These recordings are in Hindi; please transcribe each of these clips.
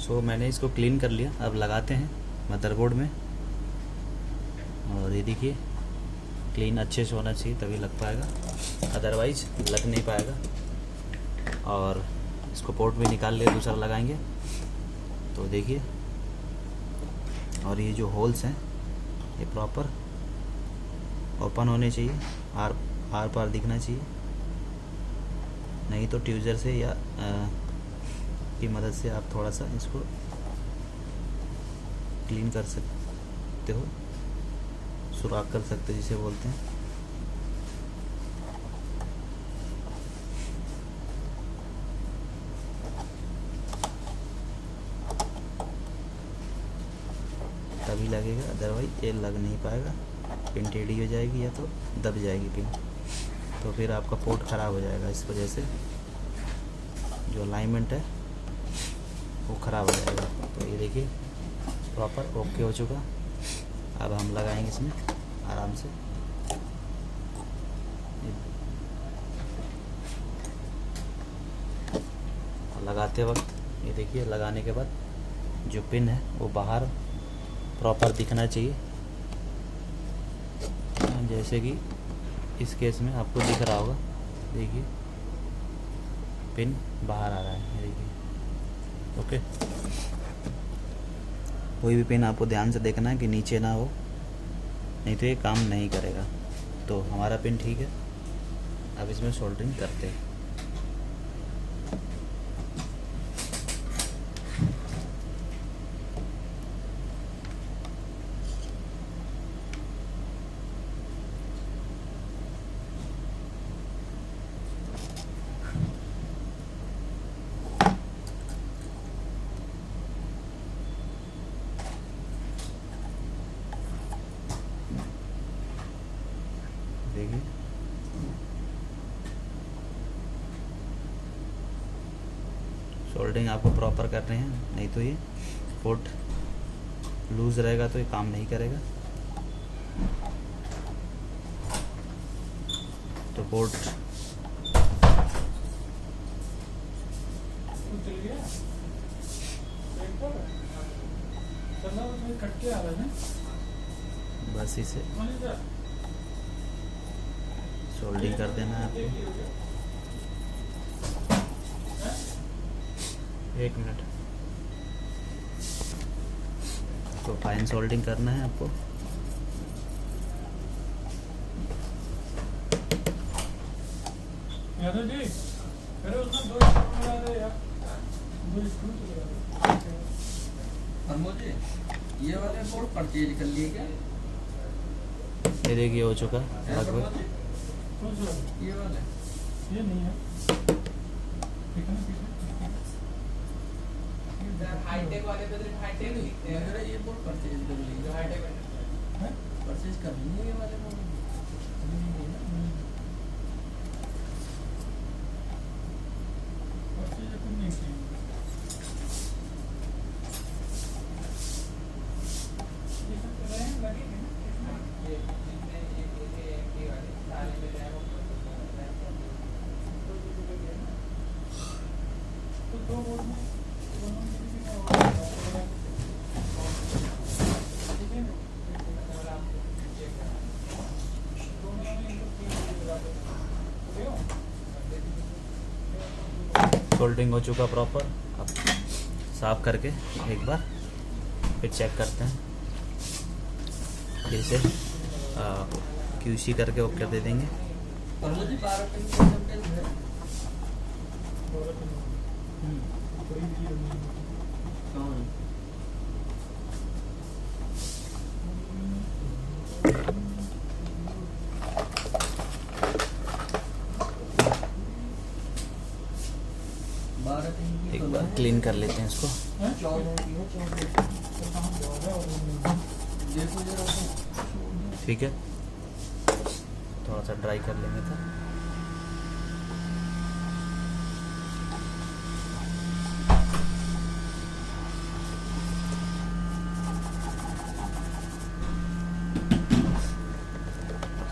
सो मैंने इसको क्लीन कर लिया। अब लगाते हैं मदरबोर्ड में, और ये देखिए क्लीन अच्छे से होना चाहिए तभी लग पाएगा, अदरवाइज लग नहीं पाएगा। और इसको पोर्ट भी निकाल लिए, दूसरा लगाएंगे तो देखिए। और ये जो होल्स हैं ये प्रॉपर ओपन होने चाहिए, आर पार दिखना चाहिए, नहीं तो ट्यूज़र से या की मदद से आप थोड़ा सा इसको क्लीन कर सकते हो, सुराख कर सकते हो जिसे बोलते हैं। तभी लगेगा, अदरवाइज ये लग नहीं पाएगा, पिन टेढ़ी हो जाएगी या तो दब जाएगी पिन, तो फिर आपका पोर्ट ख़राब हो जाएगा। इस वजह से जो अलाइनमेंट है वो ख़राब हो जाएगा। तो ये देखिए प्रॉपर ओके हो चुका। अब हम लगाएंगे इसमें आराम से। लगाते वक्त ये देखिए, लगाने के बाद जो पिन है वो बाहर प्रॉपर दिखना चाहिए, जैसे कि इस केस में आपको दिख रहा होगा। देखिए पिन बाहर आ रहा है, देखिए। ओके, कोई भी पिन आपको ध्यान से देखना है कि नीचे ना हो, नहीं तो ये काम नहीं करेगा। तो हमारा पिन ठीक है। अब इसमें सोल्डरिंग करते हैं। देखिए सोल्डरिंग आपको प्रॉपर कर रहे हैं, नहीं तो ये पोर्ट लूज़ रहेगा तो ये काम नहीं करेगा। तो पोर्ट बस इसे सोल्डरिंग कर देना है आपको। 1 मिनट। तो फाइन सोल्डरिंग करना है आपको। ये वाले बोर्ड परचेज कर लिए क्या? ये देखिए हो चुका लगभग। ये वाले ये नहीं है, हाईटेक वाले पे तो हाईटेक लिखते हैं। मेरा ये बोर्ड परचेज कर लिए, हाईटेक परचेज कर लिए ये वाले बोर्ड। सोल्डरिंग हो चुका प्रॉपर। अब साफ करके एक बार फिर चेक करते हैं, फिर से QC करके ओके दे देंगे। एक बार क्लीन कर लेते हैं इसको। ठीक है, थोड़ा सा ड्राई कर लेंगे तो।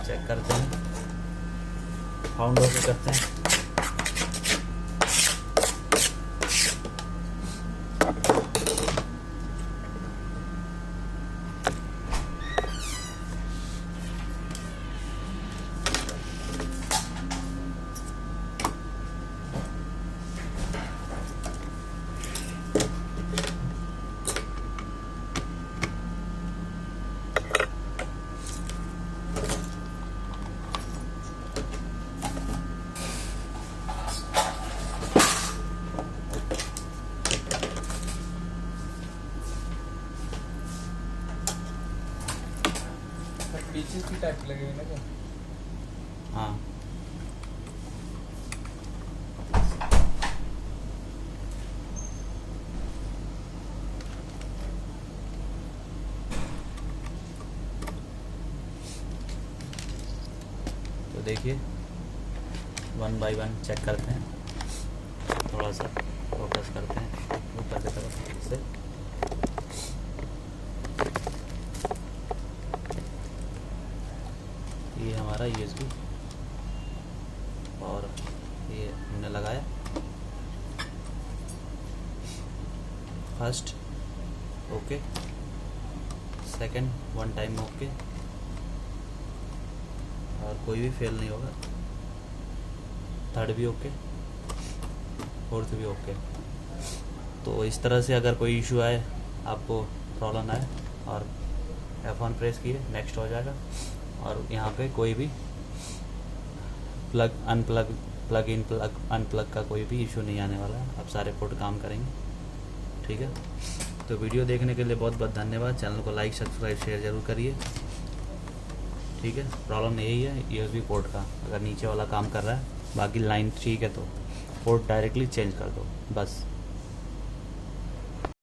चेक करते हैं, फाउंड होके करते हैं। नीचे सी टाइप लगे हुए ना क्या? हाँ तो देखिए 1 बाय 1 चेक करते हैं, थोड़ा सा फोकस करते हैं ऊपर की तरफ से। ये हमारा USB और ये हमने लगाया first okay, second 1 time okay, और कोई भी फेल नहीं होगा, थर्ड भी ओके, फोर्थ भी ओके। तो इस तरह से अगर कोई इशू आए, आपको प्रॉब्लम आए और F1 प्रेस किए, नेक्स्ट हो जाएगा और यहाँ पे कोई भी plug unplug, plug in plug unplug का कोई भी इशू नहीं आने वाला है। अब सारे पोर्ट काम करेंगे, ठीक है। तो वीडियो देखने के लिए बहुत बहुत धन्यवाद। चैनल को लाइक सब्सक्राइब शेयर ज़रूर करिए, ठीक है। प्रॉब्लम यही है USB पोर्ट का, अगर नीचे वाला काम कर रहा है, बाकी लाइन ठीक है तो पोर्ट डायरेक्टली चेंज कर दो बस।